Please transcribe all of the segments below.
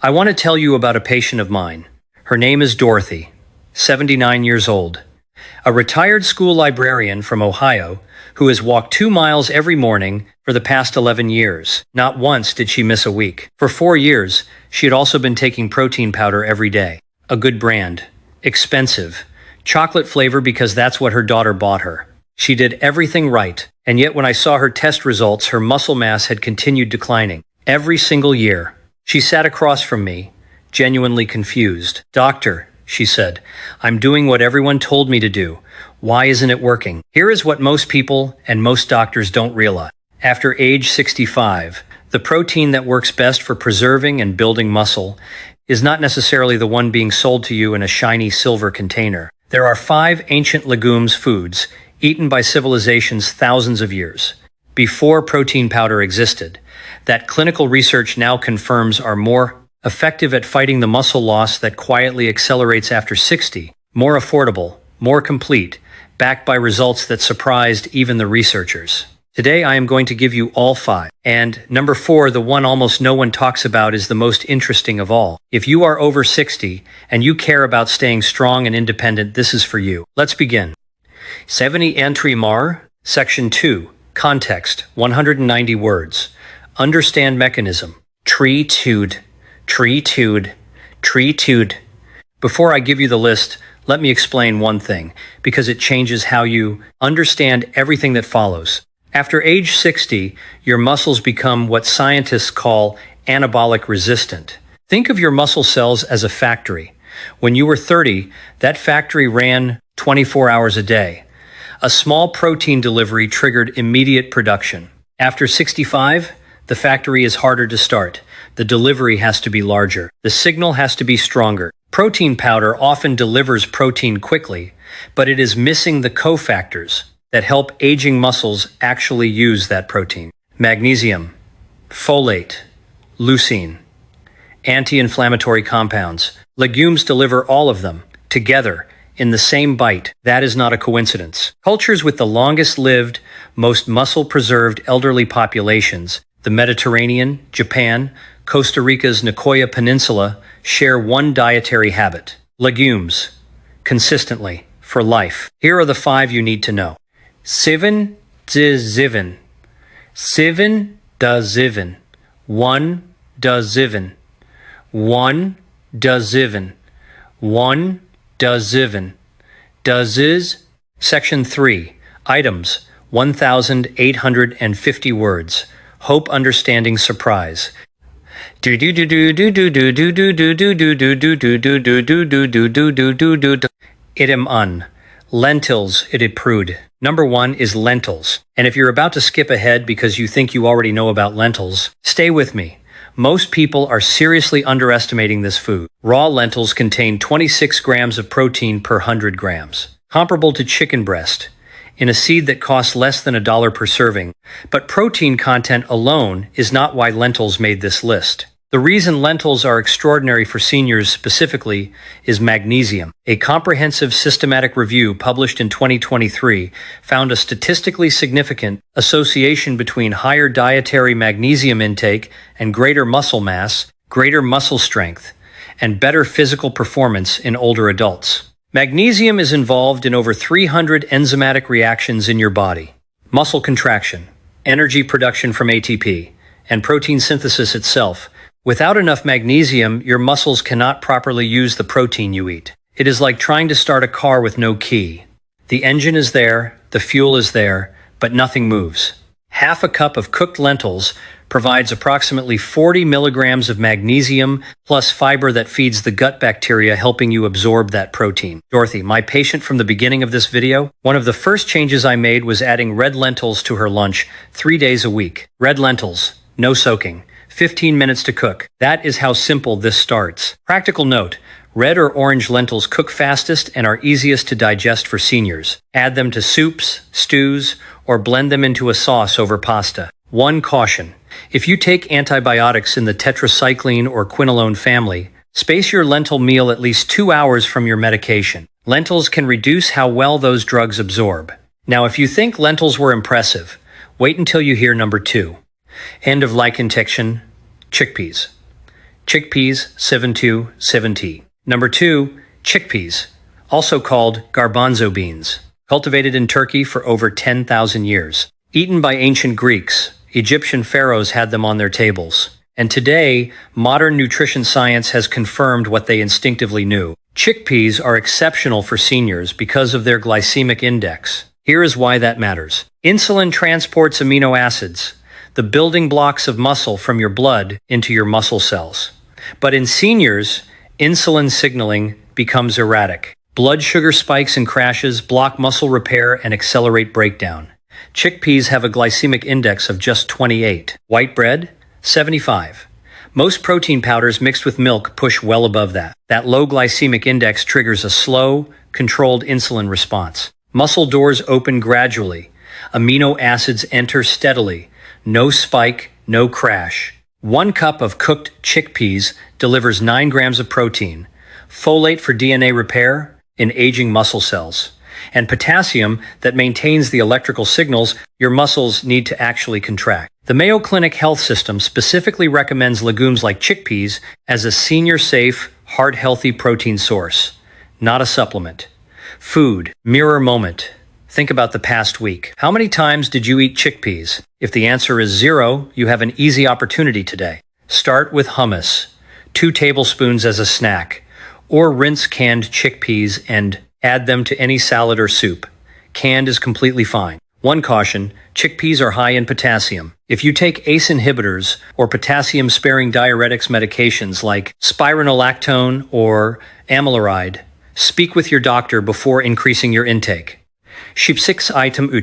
I want to tell you about a patient of mine. Her name is Dorothy, 79 years old, a retired school librarian from Ohio who has walked 2 miles every morning for the past 11 years. Not once did she miss a week. For 4 years, she had also been taking protein powder every day. A good brand. Expensive. Chocolate flavor because that's what her daughter bought her. She did everything right, and yet when I saw her test results, her muscle mass had continued declining. Every single year. She sat across from me, genuinely confused. "Doctor," she said, "I'm doing what everyone told me to do. Why isn't it working?" Here is what most people and most doctors don't realize. After age 65, the protein that works best for preserving and building muscle is not necessarily the one being sold to you in a shiny silver container. There are 5 ancient legumes foods eaten by civilizations thousands of years before protein powder existed, that clinical research now confirms are more effective at fighting the muscle loss that quietly accelerates after 60, more affordable, more complete, backed by results that surprised even the researchers. Today I am going to give you all 5. And number 4, the one almost no one talks about, is the most interesting of all. If you are over 60 and you care about staying strong and independent, this is for you. Let's begin. 70 Entry Mar, Section 2, Context, 190 words. Understand mechanism. Treated. Before I give you the list, let me explain one thing, because it changes how you understand everything that follows. After age 60, your muscles become what scientists call anabolic resistant. Think of your muscle cells as a factory. When you were 30, that factory ran 24 hours a day. A small protein delivery triggered immediate production. After 65, the factory is harder to start. The delivery has to be larger. The signal has to be stronger. Protein powder often delivers protein quickly, but it is missing the cofactors that help aging muscles actually use that protein. Magnesium, folate, leucine, anti-inflammatory compounds. Legumes deliver all of them, together, in the same bite. That is not a coincidence. Cultures with the longest-lived, most muscle-preserved elderly populations, the Mediterranean, Japan, Costa Rica's Nicoya Peninsula, share one dietary habit: legumes, consistently, for life. Here are the 5 you need to know. 7 does 7. 7 does 7. 1 does 7. 1 does 7. 1 does 7. Does is. Section 3. Items. 1,850 words. Hope, understanding, surprise. Edamame. Lentils, prude. Number 1 is lentils. And if you're about to skip ahead because you think you already know about lentils, stay with me. Most people are seriously underestimating this food. Raw lentils contain 26 grams of protein per 100 grams, comparable to chicken breast, in a seed that costs less than $1 per serving. But protein content alone is not why lentils made this list. The reason lentils are extraordinary for seniors specifically is magnesium. A comprehensive systematic review published in 2023 found a statistically significant association between higher dietary magnesium intake and greater muscle mass, greater muscle strength, and better physical performance in older adults. Magnesium is involved in over 300 enzymatic reactions in your body: muscle contraction, energy production from ATP, and protein synthesis itself. Without enough magnesium, your muscles cannot properly use the protein you eat. It is like trying to start a car with no key. The engine is there, the fuel is there, but nothing moves. Half a cup of cooked lentils provides approximately 40 milligrams of magnesium plus fiber that feeds the gut bacteria, helping you absorb that protein. Dorothy, my patient from the beginning of this video, one of the first changes I made was adding red lentils to her lunch 3 days a week. Red lentils, no soaking. 15 minutes to cook. That is how simple this starts. Practical note: red or orange lentils cook fastest and are easiest to digest for seniors. Add them to soups, stews, or blend them into a sauce over pasta. One caution: if you take antibiotics in the tetracycline or quinolone family, space your lentil meal at least 2 hours from your medication. Lentils can reduce how well those drugs absorb. Now, if you think lentils were impressive, wait until you hear number 2. End of lichen detection: chickpeas. Chickpeas, 7270. Number 2, chickpeas, also called garbanzo beans, cultivated in Turkey for over 10,000 years. Eaten by ancient Greeks, Egyptian pharaohs had them on their tables. And today, modern nutrition science has confirmed what they instinctively knew. Chickpeas are exceptional for seniors because of their glycemic index. Here is why that matters. Insulin transports amino acids, the building blocks of muscle, from your blood into your muscle cells. But in seniors, insulin signaling becomes erratic. Blood sugar spikes and crashes, block muscle repair, and accelerate breakdown. Chickpeas have a glycemic index of just 28. White bread, 75. Most protein powders mixed with milk push well above that. That low glycemic index triggers a slow, controlled insulin response. Muscle doors open gradually. Amino acids enter steadily. No spike, no crash. 1 cup of cooked chickpeas delivers 9 grams of protein, folate for DNA repair in aging muscle cells, and potassium that maintains the electrical signals your muscles need to actually contract. The Mayo Clinic Health System specifically recommends legumes like chickpeas as a senior-safe, heart-healthy protein source, not a supplement. Food, mirror moment. Think about the past week. How many times did you eat chickpeas? If the answer is 0, you have an easy opportunity today. Start with hummus, 2 tablespoons as a snack, or rinse canned chickpeas and add them to any salad or soup. Canned is completely fine. One caution, chickpeas are high in potassium. If you take ACE inhibitors or potassium-sparing diuretics medications like spironolactone or amiloride, speak with your doctor before increasing your intake. Ship 6 item 3.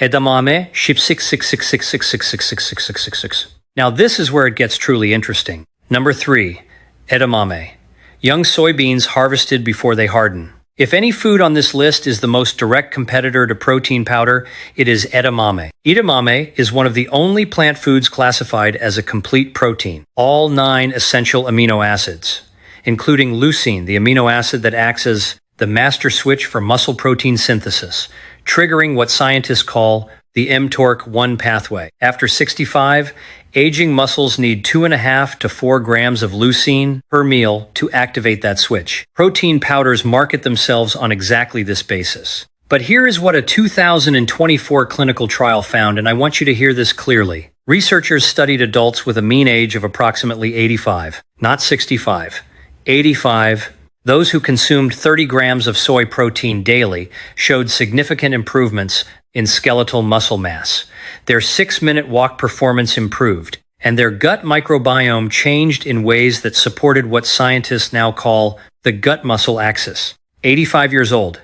Edamame, ship 6666666666666. Now this is where it gets truly interesting. Number 3, edamame. Young soybeans harvested before they harden. If any food on this list is the most direct competitor to protein powder, it is edamame. Edamame is one of the only plant foods classified as a complete protein. All 9 essential amino acids, including leucine, the amino acid that acts as the master switch for muscle protein synthesis, triggering what scientists call the mTORC1 pathway. After 65, aging muscles need 2.5 to 4 grams of leucine per meal to activate that switch. Protein powders market themselves on exactly this basis. But here is what a 2024 clinical trial found, and I want you to hear this clearly. Researchers studied adults with a mean age of approximately 85, not 65, 85. Those who consumed 30 grams of soy protein daily showed significant improvements in skeletal muscle mass. Their 6-minute walk performance improved, and their gut microbiome changed in ways that supported what scientists now call the gut-muscle axis. 85 years old.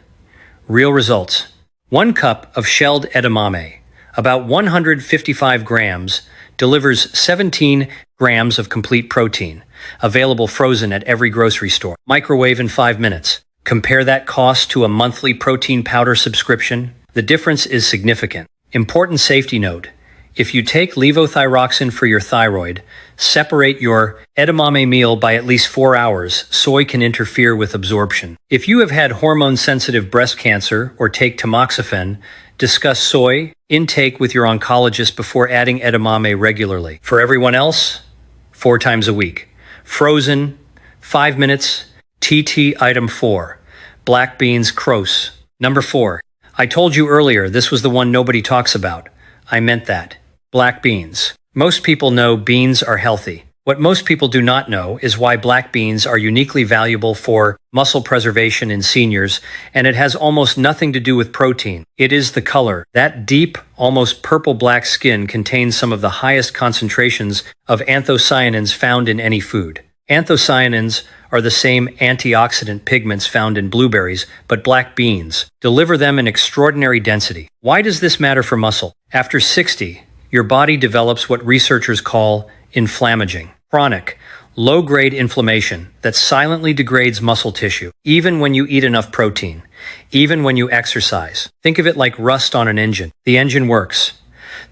Real results. 1 cup of shelled edamame, about 155 grams, delivers 17 grams of complete protein, available frozen at every grocery store. Microwave in 5 minutes. Compare that cost to a monthly protein powder subscription. The difference is significant. Important safety note. If you take levothyroxine for your thyroid, separate your edamame meal by at least 4 hours. Soy can interfere with absorption. If you have had hormone-sensitive breast cancer or take tamoxifen, discuss soy intake with your oncologist before adding edamame regularly. For everyone else, 4 times a week. Frozen, 5 minutes. TT item 4. Black beans Kros. Number 4. I told you earlier this was the one nobody talks about. I meant that. Black beans. Most people know beans are healthy. What most people do not know is why black beans are uniquely valuable for muscle preservation in seniors, and it has almost nothing to do with protein. It is the color. That deep, almost purple-black skin contains some of the highest concentrations of anthocyanins found in any food. Anthocyanins are the same antioxidant pigments found in blueberries, but black beans deliver them in extraordinary density. Why does this matter for muscle? After 60, your body develops what researchers call inflammaging, chronic, low-grade inflammation that silently degrades muscle tissue, even when you eat enough protein, even when you exercise. Think of it like rust on an engine. The engine works.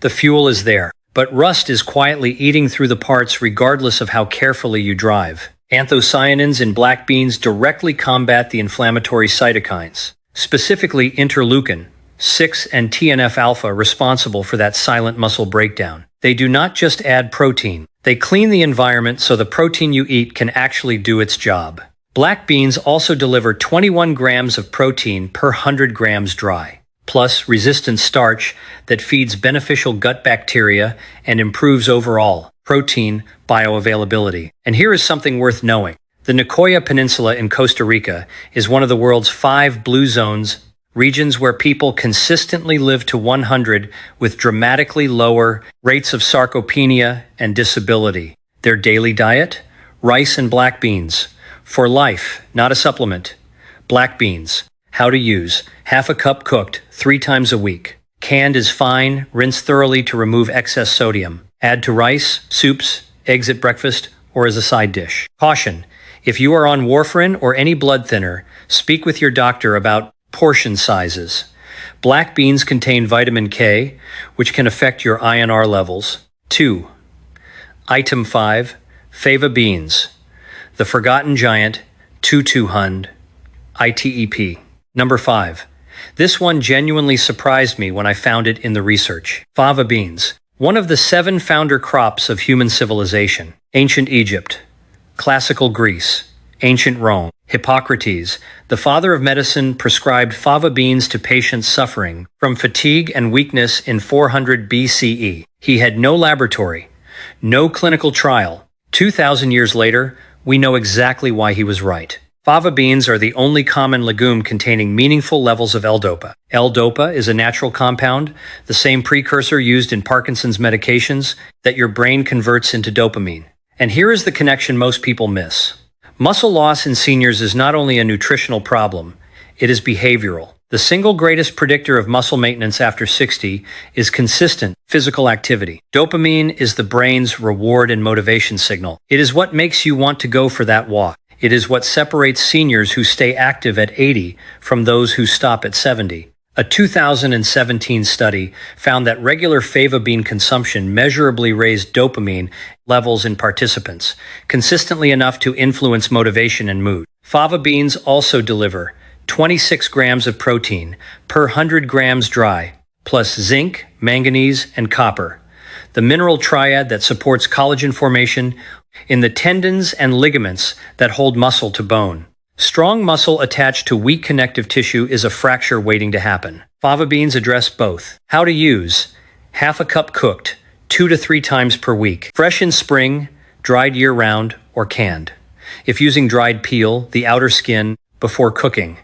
The fuel is there, but rust is quietly eating through the parts regardless of how carefully you drive. Anthocyanins in black beans directly combat the inflammatory cytokines, specifically interleukin 6 and TNF-alpha, responsible for that silent muscle breakdown. They do not just add protein, They clean the environment so the protein you eat can actually do its job. Black beans also deliver 21 grams of protein per 100 grams dry, plus resistant starch that feeds beneficial gut bacteria and improves overall protein bioavailability. And here is something worth knowing. The Nicoya Peninsula in Costa Rica is one of the world's 5 blue zones, regions where people consistently live to 100 with dramatically lower rates of sarcopenia and disability. Their daily diet? Rice and black beans. For life, not a supplement. Black beans. How to use. Half a cup cooked, 3 times a week. Canned is fine, rinse thoroughly to remove excess sodium. Add to rice, soups, eggs at breakfast, or as a side dish. Caution. If you are on warfarin or any blood thinner, speak with your doctor about portion sizes. Black beans contain vitamin K, which can affect your INR levels. 2. Item 5. Fava beans. The Forgotten Giant, 2200, ITEP. Number 5. This one genuinely surprised me when I found it in the research. Fava beans. One of the 7 founder crops of human civilization. Ancient Egypt. Classical Greece. Ancient Rome. Hippocrates, the father of medicine, prescribed fava beans to patients suffering from fatigue and weakness in 400 BCE. He had no laboratory, no clinical trial. 2,000 years later, we know exactly why he was right. Fava beans are the only common legume containing meaningful levels of L-DOPA. L-DOPA is a natural compound, the same precursor used in Parkinson's medications that your brain converts into dopamine. And here is the connection most people miss. Muscle loss in seniors is not only a nutritional problem, it is behavioral. The single greatest predictor of muscle maintenance after 60 is consistent physical activity. Dopamine is the brain's reward and motivation signal. It is what makes you want to go for that walk. It is what separates seniors who stay active at 80 from those who stop at 70. A 2017 study found that regular fava bean consumption measurably raised dopamine levels in participants, consistently enough to influence motivation and mood. Fava beans also deliver 26 grams of protein per 100 grams dry, plus zinc, manganese, and copper, the mineral triad that supports collagen formation in the tendons and ligaments that hold muscle to bone. Strong muscle attached to weak connective tissue is a fracture waiting to happen. Fava beans address both. How to use. Half a cup cooked, 2 to 3 times per week. Fresh in spring, dried year-round, or canned. If using dried peel, the outer skin, before cooking,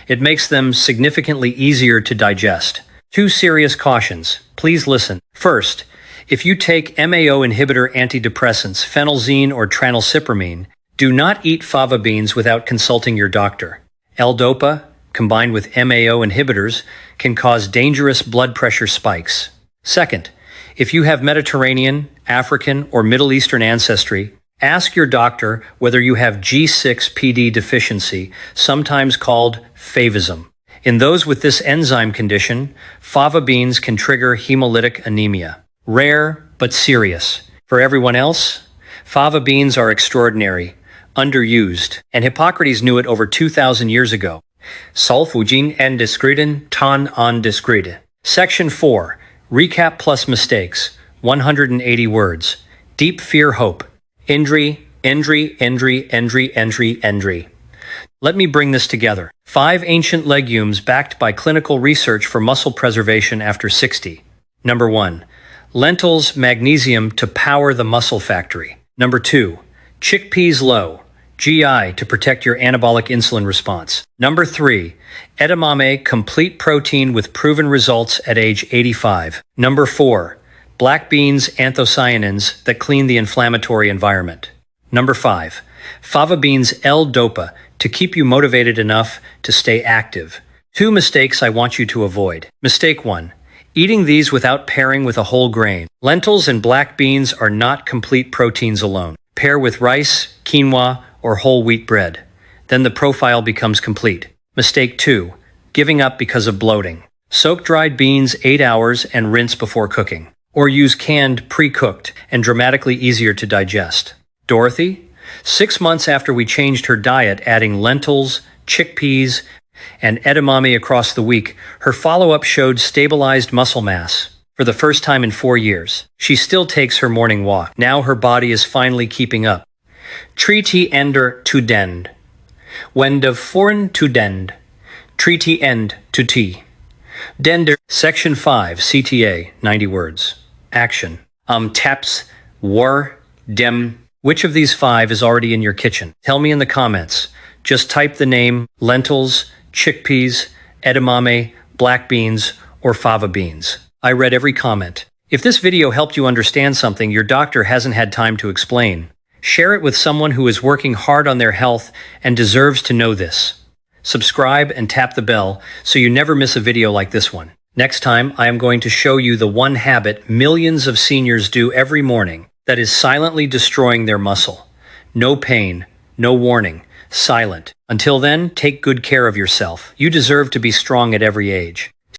it makes them significantly easier to digest. 2 serious cautions. Please listen. First, if you take MAO inhibitor antidepressants, phenelzine or tranylcypromine, do not eat fava beans without consulting your doctor. L-DOPA, combined with MAO inhibitors, can cause dangerous blood pressure spikes. Second, if you have Mediterranean, African, or Middle Eastern ancestry, ask your doctor whether you have G6PD deficiency, sometimes called favism. In those with this enzyme condition, fava beans can trigger hemolytic anemia. Rare, but serious. For everyone else, fava beans are extraordinary, underused, and Hippocrates knew it over 2,000 years ago. Solfugin en discreten ton en discrete. Section 4. Recap plus mistakes. 180 words. Deep fear hope. Endry. Let me bring this together. 5 ancient legumes backed by clinical research for muscle preservation after 60. Number 1. Lentils, magnesium to power the muscle factory. Number 2. Chickpeas low, GI to protect your anabolic insulin response. Number 3. Edamame, complete protein with proven results at age 85. Number 4. Black beans, anthocyanins that clean the inflammatory environment. Number 5. Fava beans L-DOPA to keep you motivated enough to stay active. 2 mistakes I want you to avoid. Mistake 1. Eating these without pairing with a whole grain. Lentils and black beans are not complete proteins alone. Pair with rice, quinoa, or whole wheat bread. Then the profile becomes complete. Mistake 2. Giving up because of bloating. Soak dried beans 8 hours and rinse before cooking. Or use canned pre-cooked and dramatically easier to digest. Dorothy? 6 months after we changed her diet, adding lentils, chickpeas, and edamame across the week, her follow-up showed stabilized muscle mass, for the first time in 4 years. She still takes her morning walk. Now her body is finally keeping up. Treaty ender to dend. When de foreign to dend. Treaty end to tea. Dender. Section 5, CTA, 90 words. Action. Taps, war, dem. Which of these 5 is already in your kitchen? Tell me in the comments. Just type the name lentils, chickpeas, edamame, black beans, or fava beans. I read every comment. If this video helped you understand something your doctor hasn't had time to explain, share it with someone who is working hard on their health and deserves to know this. Subscribe and tap the bell so you never miss a video like this one. Next time, I am going to show you the one habit millions of seniors do every morning that is silently destroying their muscle. No pain, no warning, silent. Until then, take good care of yourself. You deserve to be strong at every age.